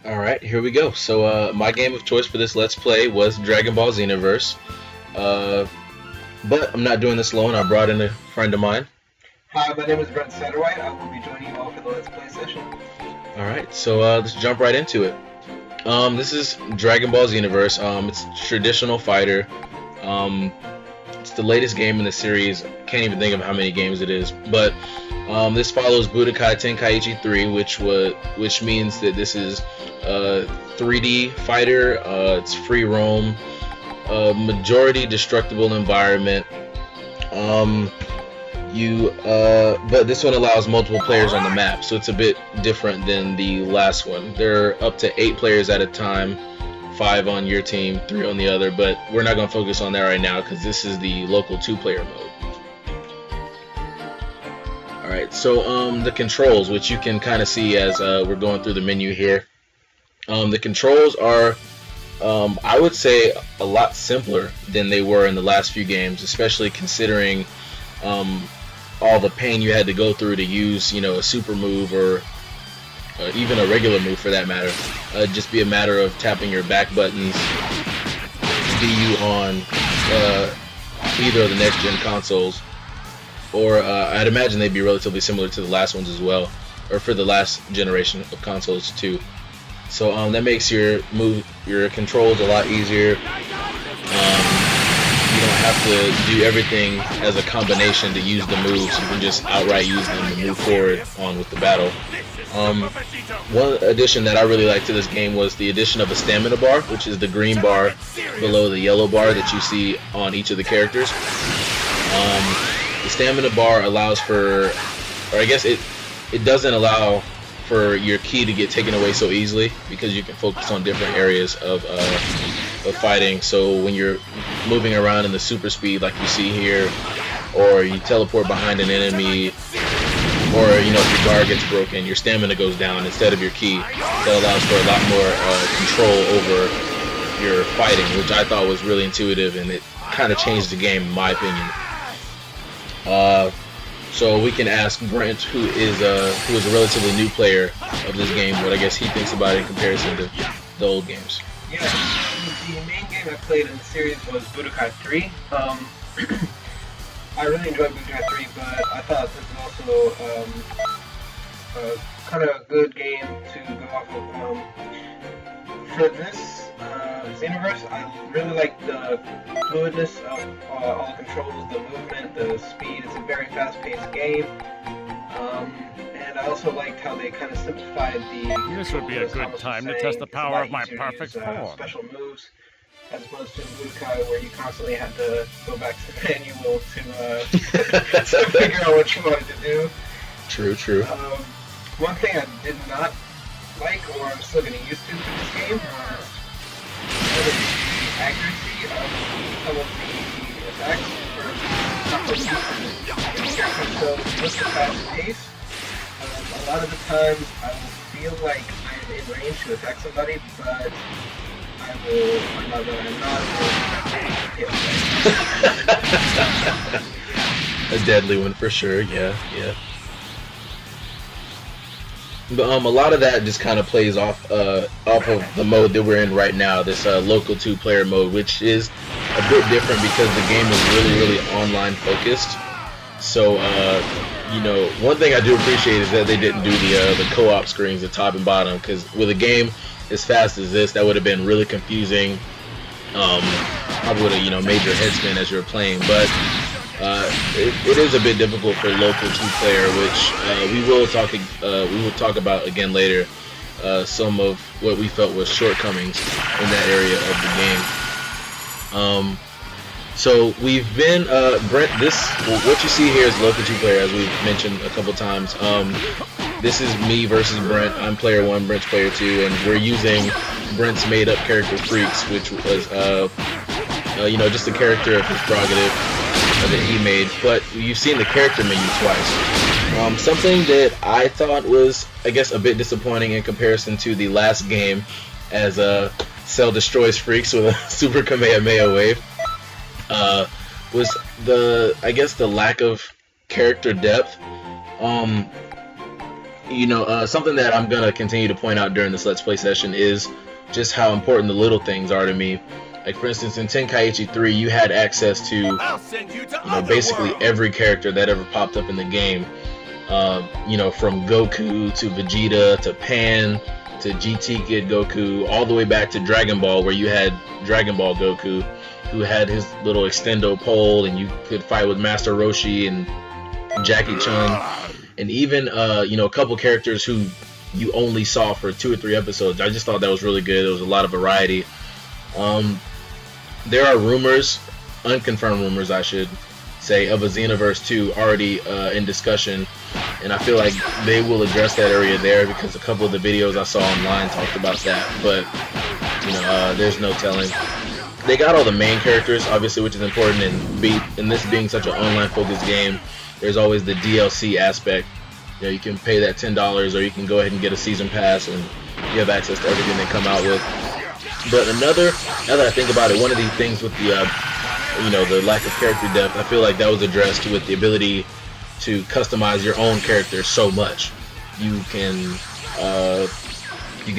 Alright, here we go. So, my game of choice for this Let's Play was Dragon Ball Xenoverse. Uh, but I'm not doing this alone. I brought in a friend of mine. Hi, my name is Brent Satterwhite. I will be joining you all for the Let's Play session. Alright, so let's jump right into it. This is Dragon Ball Xenoverse. It's a traditional fighter. It's the latest game in the series. Can't even think of how many games it is. But this follows Budokai Tenkaichi 3, which means that this is a 3D fighter. It's free roam, majority destructible environment. But this one allows multiple players on the map, so it's a bit different than the last one. There are up to 8 players at a time, 5 on your team, 3 on the other, but we're not going to focus on that right now because this is the local 2-player mode. Alright, so the controls, which you can kind of see as we're going through the menu here. The controls are, I would say, a lot simpler than they were in the last few games, especially considering all the pain you had to go through to use, a super move or even a regular move for that matter. Just be a matter of tapping your back buttons, be you on either of the next gen consoles, or I'd imagine they'd be relatively similar to the last ones as well, or for the last generation of consoles too. So that makes your controls a lot easier. You don't have to do everything as a combination to use the moves. You can just outright use them to move forward on with the battle. One addition that I really liked to this game was the addition of a stamina bar, which is the green bar below the yellow bar that you see on each of the characters. The stamina bar allows for, or I guess it doesn't allow for your ki to get taken away so easily, because you can focus on different areas of fighting. So when you're moving around in the super speed like you see here, or you teleport behind an enemy, or if your guard gets broken, your stamina goes down instead of your ki. That allows for a lot more control over your fighting, which I thought was really intuitive, and it kind of changed the game in my opinion. So we can ask Brent, who is a relatively new player of this game, what I guess he thinks about it in comparison to the old games. Yeah, the main game I played in the series was Budokai 3. I really enjoyed Budokai 3, but I thought this was also kind of a good game to go off of. For this Xenoverse, I really like the fluidness of all the controls, the movement, the speed. It's a very fast-paced game. And I also liked how they kind of simplified the... This would be a good time to test the power of my perfect form. Special moves, as opposed to Budokai, where you constantly had to go back to the manual to figure out what you wanted to do. True. One thing I did not like, or I'm still getting used to for this game, the accuracy of some of the attacks for some of the so with the fast pace, a lot of the times I will feel like I'm in range to attack somebody, but I will find out that I'm not. A deadly one for sure, yeah. But a lot of that just kind of plays off of the mode that we're in right now, this local 2-player mode, which is a bit different because the game is really online focused. So one thing I do appreciate is that they didn't do the co-op screens at top and bottom, because with a game as fast as this, that would have been really confusing. Probably would have made your head spin as you were playing, but it is a bit difficult for local 2-player, which we will talk about again later. Some of what we felt was shortcomings in that area of the game. So we've been Brent. What you see here is local 2-player, as we've mentioned a couple times. This is me versus Brent. I'm player 1, Brent's player 2, and we're using Brent's made-up character Freaks, which was just a character of his prerogative that he made. But you've seen the character menu twice. Something that I thought was, I guess, a bit disappointing in comparison to the last game, as Cell destroys Freaks with a Super Kamehameha wave, was the lack of character depth. Something that I'm gonna continue to point out during this Let's Play session is just how important the little things are to me. Like, for instance, in Tenkaichi 3, you had access to, basically every character that ever popped up in the game. From Goku to Vegeta to Pan to GT Kid Goku, all the way back to Dragon Ball, where you had Dragon Ball Goku, who had his little extendo pole, and you could fight with Master Roshi and Jackie Chun, and even a couple characters who you only saw for 2 or 3 episodes. I just thought that was really good. There was a lot of variety. There are rumors, unconfirmed rumors I should say, of a Xenoverse 2 already in discussion, and I feel like they will address that area there, because a couple of the videos I saw online talked about that, but there's no telling. They got all the main characters, obviously, which is important, and this being such an online focused game, there's always the DLC aspect. You can pay that $10, or you can go ahead and get a season pass, and you have access to everything they come out with. But now that I think about it, one of the things with the lack of character depth, I feel like that was addressed with the ability to customize your own character so much. You can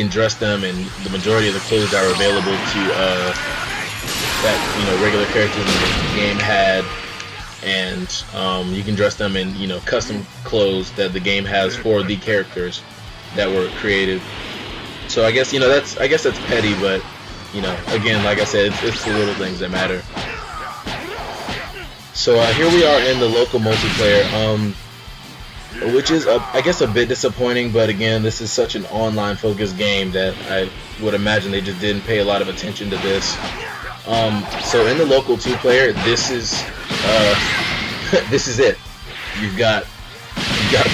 dress them, and the majority of the clothes that are available to that regular characters in the game had, and you can dress them in custom clothes that the game has for the characters that were created. So I guess that's petty, but again, like I said, it's the little things that matter. So here we are in the local multiplayer, which is I guess a bit disappointing, but again, this is such an online focused game that I would imagine they just didn't pay a lot of attention to this. So in the local 2-player, this is it. You've got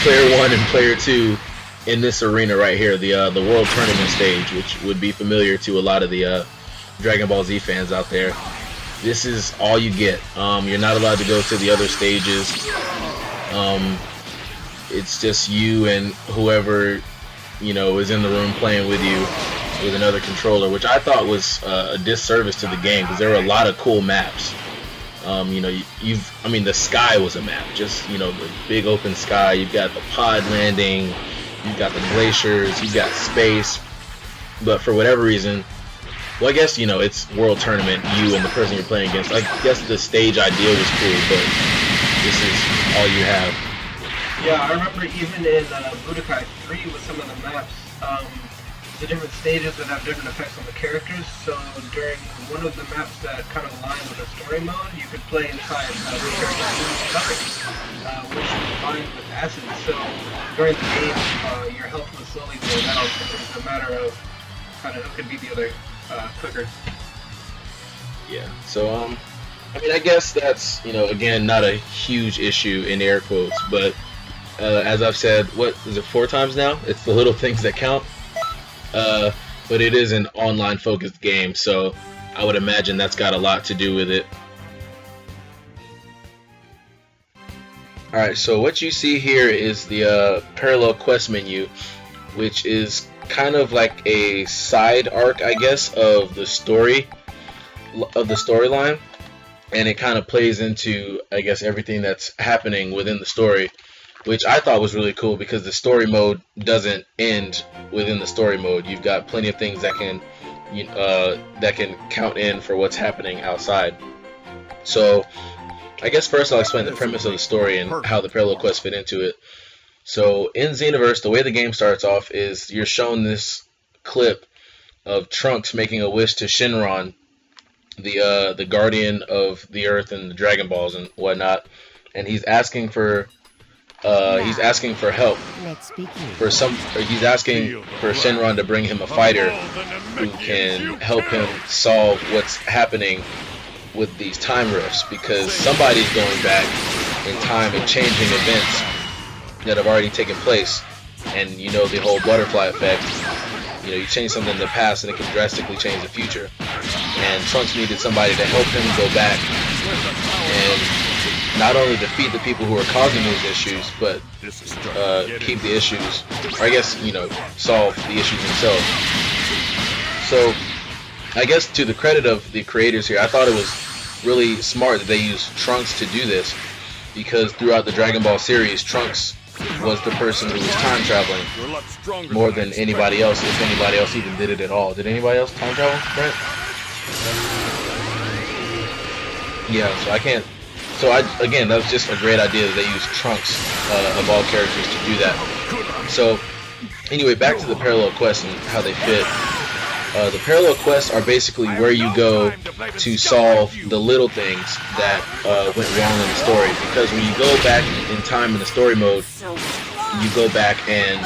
player 1 and player 2 in this arena right here, the World Tournament stage, which would be familiar to a lot of the Dragon Ball Z fans out there. This is all you get. You're not allowed to go to the other stages. It's just you and whoever is in the room playing with you with another controller, which I thought was a disservice to the game, because there were a lot of cool maps. The sky was a map, just the big open sky. You've got the pod landing, you've got the glaciers, you've got space. But for whatever reason, well, I guess it's World Tournament, you and the person you're playing against. I guess the stage idea was cool, but this is all you have. Yeah, I remember even in Budokai 3 with some of the maps, the different stages that have different effects on the characters. So during one of the maps that kind of aligned with the story mode, you could play inside the character's stomach, which combined with acid. So during the game, your health would slowly go down, so it was a matter of kind of who could beat the other quicker. Yeah, so I guess that's again, not a huge issue in air quotes, but as I've said, what is it, 4 times now? It's the little things that count. But it is an online focused game, so I would imagine that's got a lot to do with it. Alright, so what you see here is the parallel quest menu, which is kind of like a side arc, I guess, of the storyline, and it kind of plays into, I guess, everything that's happening within the story, which I thought was really cool, because the story mode doesn't end within the story mode. You've got plenty of things that can count in for what's happening outside. So I guess first I'll explain the premise of the story and how the parallel quests fit into it. So in Xenoverse, the way the game starts off is you're shown this clip of Trunks making a wish to Shenron, the guardian of the Earth and the Dragon Balls and whatnot, and he's asking for help he's asking for Shenron to bring him a fighter who can help him solve what's happening with these time rifts, because somebody's going back in time and changing events that have already taken place. And the whole butterfly effect, you change something in the past and it can drastically change the future, and Trunks needed somebody to help him go back and not only defeat the people who are causing these issues, but keep the issues, or I guess, solve the issues themselves. So I guess to the credit of the creators here, I thought it was really smart that they used Trunks to do this, because throughout the Dragon Ball series, Trunks was the person who was time traveling more than anybody else, if anybody else even did it at all. Did anybody else time travel, Brent? Yeah, so I can't. So again, that was just a great idea that they used Trunks of all characters to do that. So anyway, back to the parallel quests and how they fit. The parallel quests are basically where you go to solve the little things that went wrong in the story. Because when you go back in time in the story mode, you go back and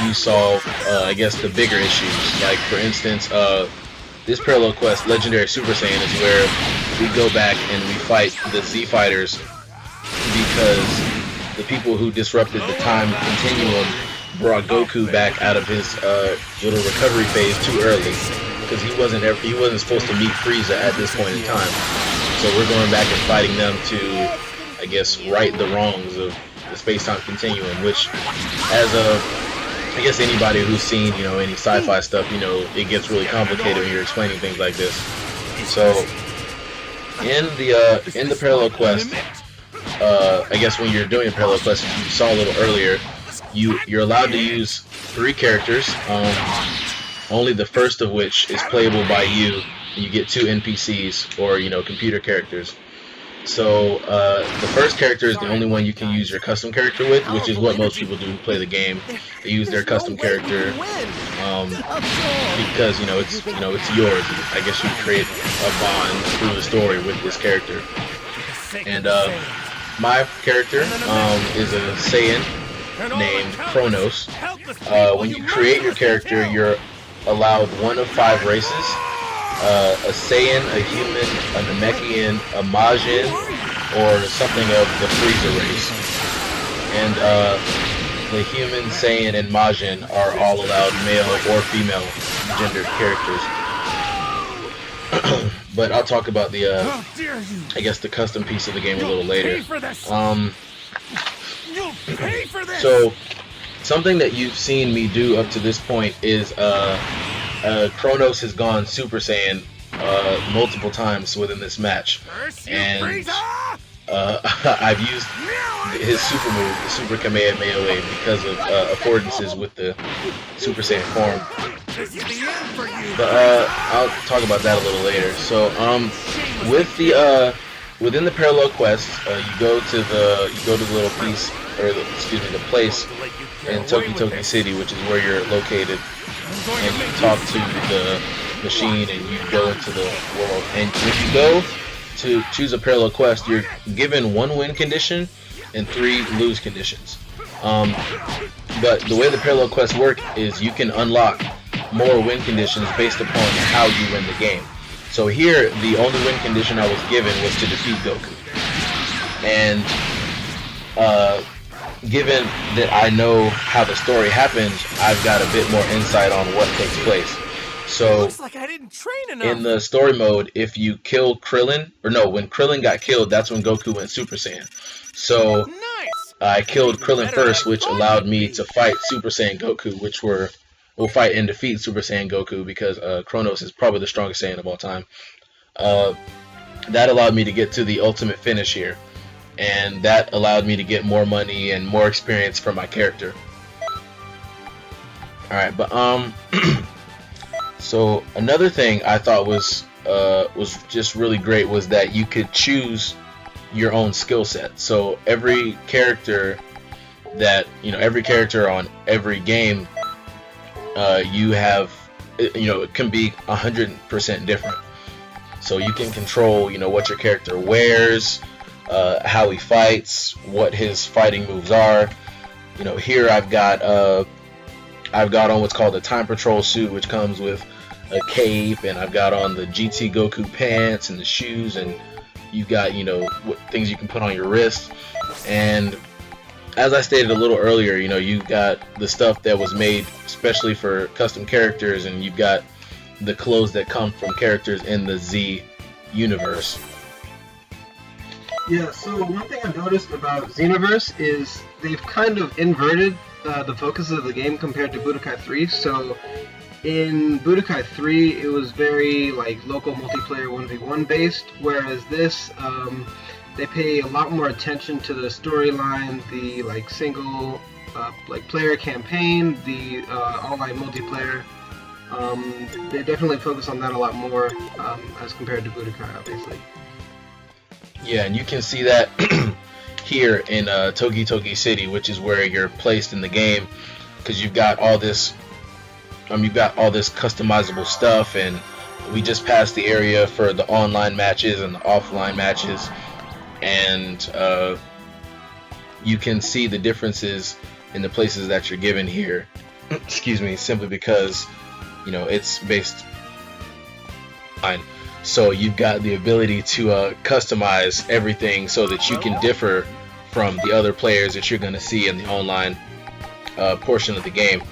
you solve, I guess, the bigger issues. Like, for instance, this parallel quest, Legendary Super Saiyan, is where we go back and we fight the Z Fighters because the people who disrupted the time continuum brought Goku back out of his little recovery phase too early because he wasn't supposed to meet Frieza at this point in time. So we're going back and fighting them to, I guess, right the wrongs of the space-time continuum, which, as I guess anybody who's seen, any sci-fi stuff, it gets really complicated when you're explaining things like this. So in the parallel quest, I guess when you're doing a parallel quest, you saw a little earlier, you're allowed to use 3 characters, only the first of which is playable by you. You get 2 NPCs, or computer characters. So the first character is the only one you can use your custom character with, which is what most people do who play the game. They use their custom character because it's yours. I guess you create a bond through the story with this character. And my character is a Saiyan named Kronos. When you create your character, you're allowed one of 5 races. A Saiyan, a human, a Namekian, a Majin, or something of the Frieza race. And the human, Saiyan, and Majin are all allowed male or female gendered characters. But I'll talk about the, I guess, the custom piece of the game a little later. So, something that you've seen me do up to this point is, Kronos has gone Super Saiyan multiple times within this match, and I've used his super move, the Super Kamehameha, because of affordances with the Super Saiyan form. But I'll talk about that a little later. So with the within the parallel quest, you go to the little piece, or the place in Toki City, which is where you're located. And you talk to the machine and you go into the world. And if you go to choose a parallel quest, you're given 1 win condition and 3 lose conditions. But the way the parallel quests work is you can unlock more win conditions based upon how you win the game. So here, the only win condition I was given was to defeat Goku. And given that I know how the story happens, I've got a bit more insight on what takes place. So, looks like I didn't train enough. In the story mode, if you kill Krillin, when Krillin got killed, that's when Goku went Super Saiyan. So, I killed Krillin first, which allowed me to fight Super Saiyan Goku, which will fight and defeat Super Saiyan Goku, because Kronos is probably the strongest Saiyan of all time. That allowed me to get to the ultimate finish here. And that allowed me to get more money and more experience for my character. Alright, but so another thing I thought was just really great was that you could choose your own skill set. So every character every character on every game, you have, it can be 100% different. So you can control, what your character wears, how he fights, what his fighting moves are. Here I've got on what's called a Time Patrol suit, which comes with a cape, and I've got on the GT Goku pants and the shoes, and you've got what things you can put on your wrists. And as I stated a little earlier, you've got the stuff that was made especially for custom characters, and you've got the clothes that come from characters in the Z universe. Yeah, so one thing I've noticed about Xenoverse is they've kind of inverted the focus of the game compared to Budokai 3. So in Budokai 3, it was very local multiplayer 1v1 based, whereas this, they pay a lot more attention to the storyline, the like single like player campaign, the online multiplayer. They definitely focus on that a lot more as compared to Budokai, obviously. Yeah, and you can see that here in Togi Togi City, which is where you're placed in the game, because you've got all this customizable stuff, and we just passed the area for the online matches and the offline matches, and you can see the differences in the places that you're given here. Excuse me, simply because it's based on. So you've got the ability to customize everything so that you can differ from the other players that you're going to see in the online portion of the game.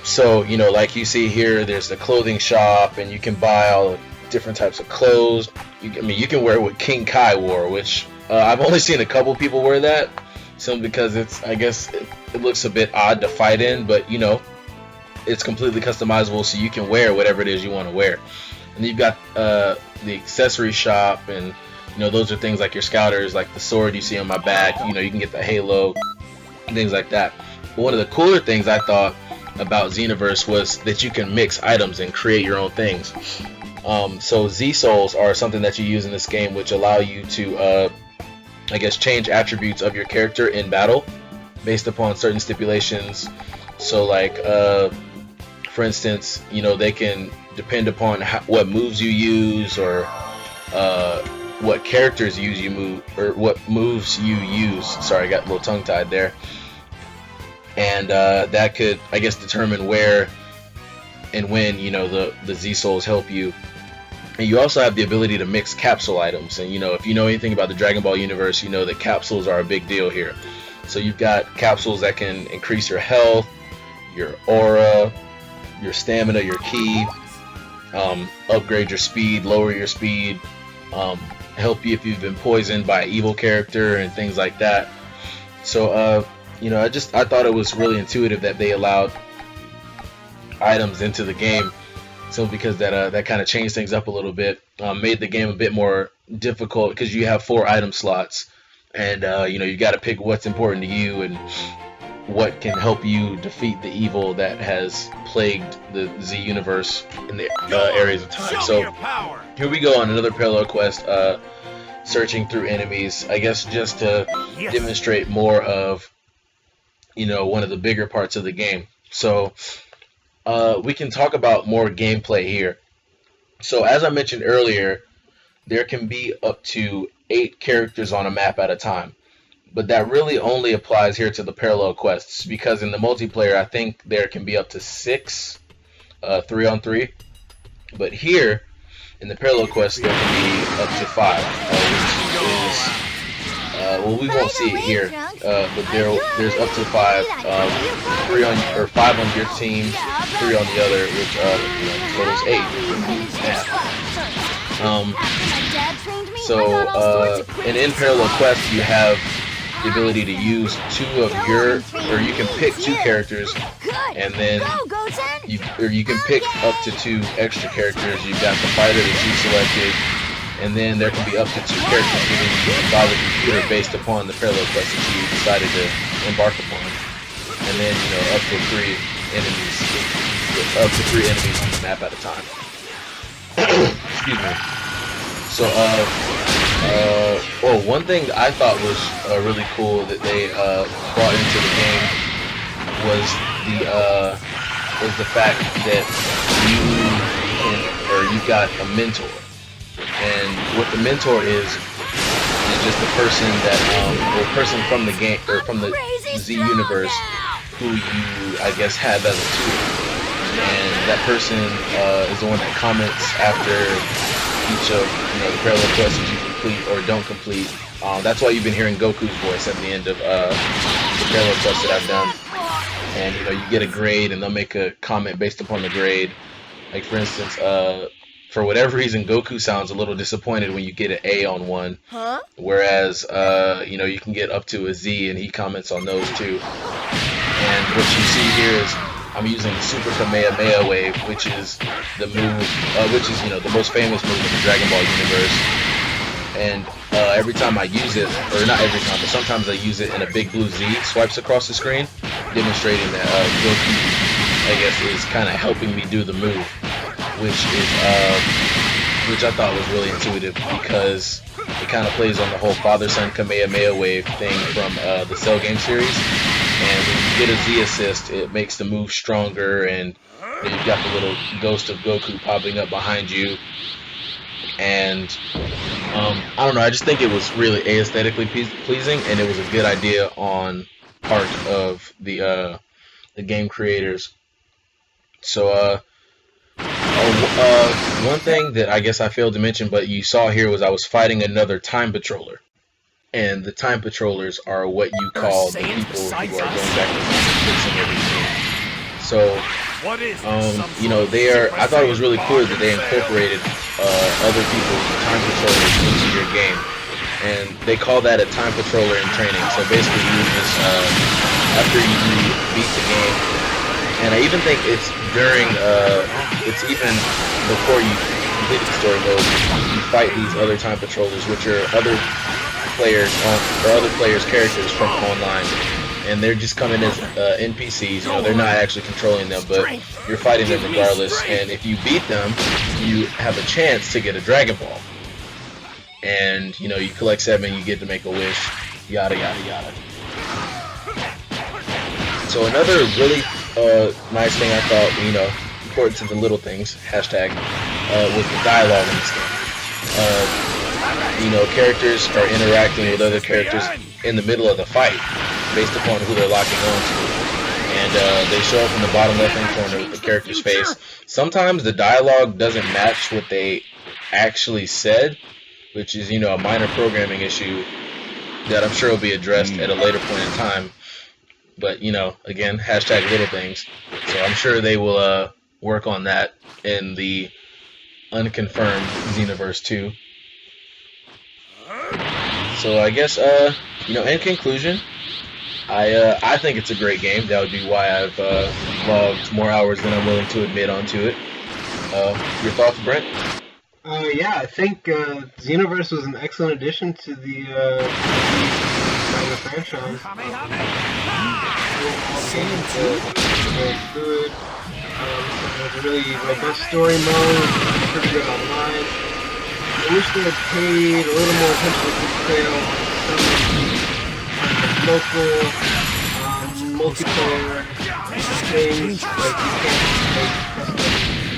So, like you see here, there's the clothing shop, and you can buy all different types of clothes. You can wear what King Kai wore, which I've only seen a couple people wear that, simply because it looks a bit odd to fight in, but it's completely customizable, so you can wear whatever it is you want to wear. And you've got the accessory shop, and those are things like your scouters, like the sword you see on my back. You can get the halo and things like that. But one of the cooler things I thought about Xenoverse was that you can mix items and create your own things. So Z souls are something that you use in this game, which allow you to change attributes of your character in battle based upon certain stipulations. So like for instance, they can depend upon what moves you use, or what characters you move, or what moves you use. Sorry, I got a little tongue-tied there. And that could, determine where and when the Z souls help you. And you also have the ability to mix capsule items. And if you know anything about the Dragon Ball universe, you know that capsules are a big deal here. So you've got capsules that can increase your health, your aura, your stamina, your ki, upgrade your speed, lower your speed, help you if you've been poisoned by an evil character, and things like that. So I thought it was really intuitive that they allowed items into the game, so because that kind of changed things up a little bit, made the game a bit more difficult, because you have 4 item slots, and you got to pick what's important to you and what can help you defeat the evil that has plagued the Z universe in the areas of time. So here we go on another parallel quest, searching through enemies, just to demonstrate more of one of the bigger parts of the game. So we can talk about more gameplay here. So as I mentioned earlier, there can be up to 8 characters on a map at a time. But that really only applies here to the parallel quests, because in the multiplayer, I think there can be up to 6, 3-on-3. But here, in the parallel quest, there can be up to 5, which is, we won't see it here, but there's up to 5, 5 on your team, 3 on the other, which totals 8. And in parallel quests, you have the ability to use 2 of or you can pick 2 characters, and then you can pick up to 2 extra characters. You've got the fighter that you selected, and then there can be up to 2 characters given by the computer based upon the parallel quest that you decided to embark upon, and then up to 3 enemies on the map at a time. Excuse me. So one thing I thought was really cool that they brought into the game was the fact that you've got a mentor, and what the mentor is just a person that or a person from the game, or from the Z universe, who you have as a tutor, and that person is the one that comments after each of the parallel quests that you complete or don't complete. That's why you've been hearing Goku's voice at the end of the parallel quests that I've done. And you get a grade, and they'll make a comment based upon the grade. Like for instance, for whatever reason, Goku sounds a little disappointed when you get an A on one, whereas you can get up to a Z, and he comments on those too. And what you see here is I'm using Super Kamehameha Wave, which is the move, the most famous move in the Dragon Ball universe. And every time I use it, or not every time, but sometimes I use it, and a big blue Z swipes across the screen, demonstrating that Goku, I guess, is kind of helping me do the move, which I thought was really intuitive because it kind of plays on the whole father-son Kamehameha wave thing from the Cell game series. And when you get a Z assist, it makes the move stronger, and you've got the little ghost of Goku popping up behind you. And I don't know, I just think it was really aesthetically pleasing, and it was a good idea on part of the game creators. So one thing that I guess I failed to mention, but you saw here, was I was fighting another time patroller. And the time patrollers are what you call the people who are going back and fixing everything. So, you know, I thought it was really cool that they incorporated other people's time patrollers into your game. And they call that a time patroller in training. So basically you just, after you beat the game, and I even think it's during, it's even before you complete the story mode, you fight these other time patrollers, which are other players' characters from online, and they're just coming as NPCs. You know, they're not actually controlling them, but you're fighting them regardless. And if you beat them, you have a chance to get a Dragon Ball. And you know, you collect 7, you get to make a wish, yada yada yada. So another really nice thing I thought, you know, important to the little things, hashtag, was the dialogue in this game. You know, characters are interacting with other characters in the middle of the fight based upon who they're locking onto. And they show up in the bottom left-hand corner with the character's face. Sometimes the dialogue doesn't match what they actually said, which is, you know, a minor programming issue that I'm sure will be addressed at a later point in time. But, you know, again, hashtag little things. So I'm sure they will work on that in the unconfirmed Xenoverse 2. So I guess, you know, in conclusion, I think it's a great game. That would be why I've logged more hours than I'm willing to admit onto it. Your thoughts, Brent? Yeah, I think Xenoverse was an excellent addition to the franchise. Very good. There's a really robust story mode, pretty good online. I wish they had paid a little more attention to detail on some local multiplayer things, like you can't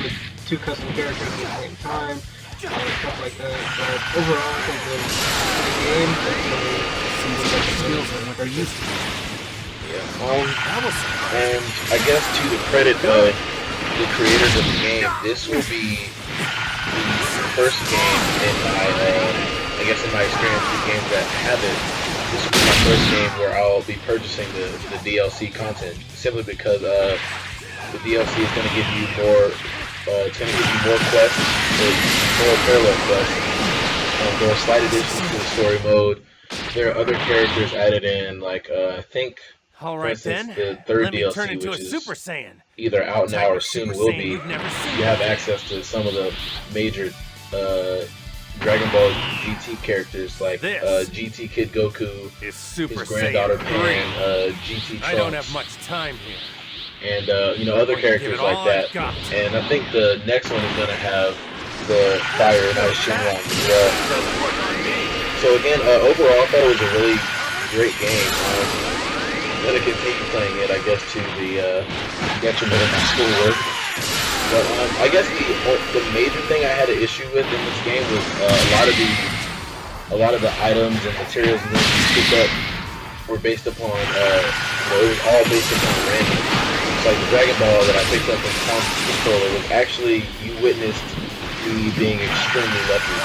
make two custom characters at the same time, stuff like that. But overall, I think it was a game that really seems like used to. And I guess to the credit of the creators of the game, this will be the first game in my, I guess in my experience with games that have it, this will be my first game where I'll be purchasing the DLC content, simply because the DLC is going to give you more, it's going to give you more quests, more parallel quests. There are slight additions to the story mode. There are other characters added in, like I think, for instance, the third DLC, which is Super Saiyan. either out now or soon will be. You have access to some of the major Dragon Ball GT characters, like GT Kid Goku, his granddaughter Pan, GT Trunks. I don't have much time here. And you know, other characters like that. And I think the next one is going to have the Fire and Ice Shenron as well. So again, overall, I thought it was a really great game. I'm going to continue playing it, I guess, to the detriment of my schoolwork. But I guess the major thing I had an issue with in this game was a lot of the items and materials and things you picked up were based upon, it was all based upon random. It's like the Dragon Ball that I picked up in Conscious Controller was actually, you witnessed me being extremely lucky.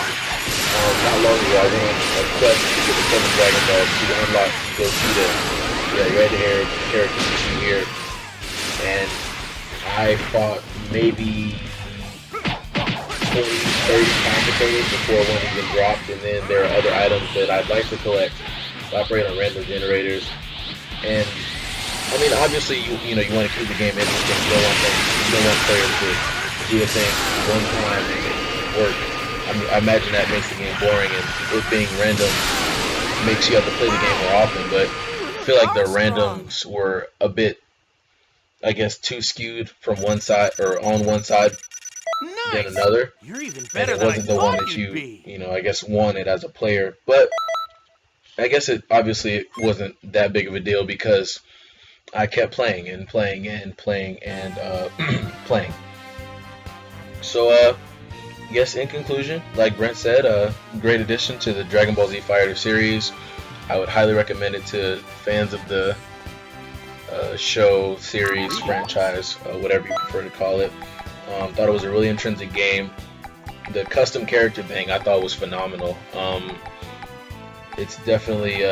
Not long ago, I ran a quest to get the 7 Dragon Balls to unlock Gogeta, the red-haired character you see here, and I fought maybe 20, 30 time controllers before one even dropped, and then there are other items that I'd like to collect that operate on random generators. And I mean, obviously, you want to keep the game interesting. You don't want players to do a thing one time and work I imagine that makes the game boring, and it being random makes you have to play the game more often. But I feel like the randoms were a bit, I guess, too skewed from one side or on one side than another. You're even And better it than I wasn't the one thought that you'd be. you know, I guess wanted as a player. But I guess it obviously wasn't that big of a deal because I kept playing and playing and playing and playing. So, I guess in conclusion, like Brent said, a great addition to the Dragon Ball Z Fighter series. I would highly recommend it to fans of the show, series, franchise, whatever you prefer to call it. Thought it was a really intrinsic game. The custom character thing I thought was phenomenal. It's definitely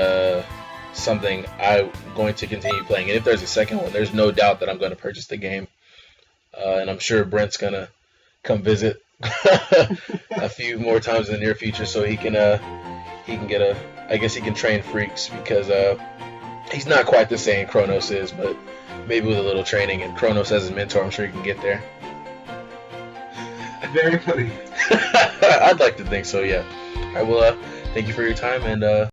something I'm going to continue playing. And if there's a second one, there's no doubt that I'm going to purchase the game. And I'm sure Brent's going to come visit a few more times in the near future so he can get a, I guess he can train Freaks because he's not quite the same Kronos is, but maybe with a little training and Kronos as his mentor, I'm sure he can get there. Very funny. I'd like to think so, yeah. All right, well, thank you for your time, and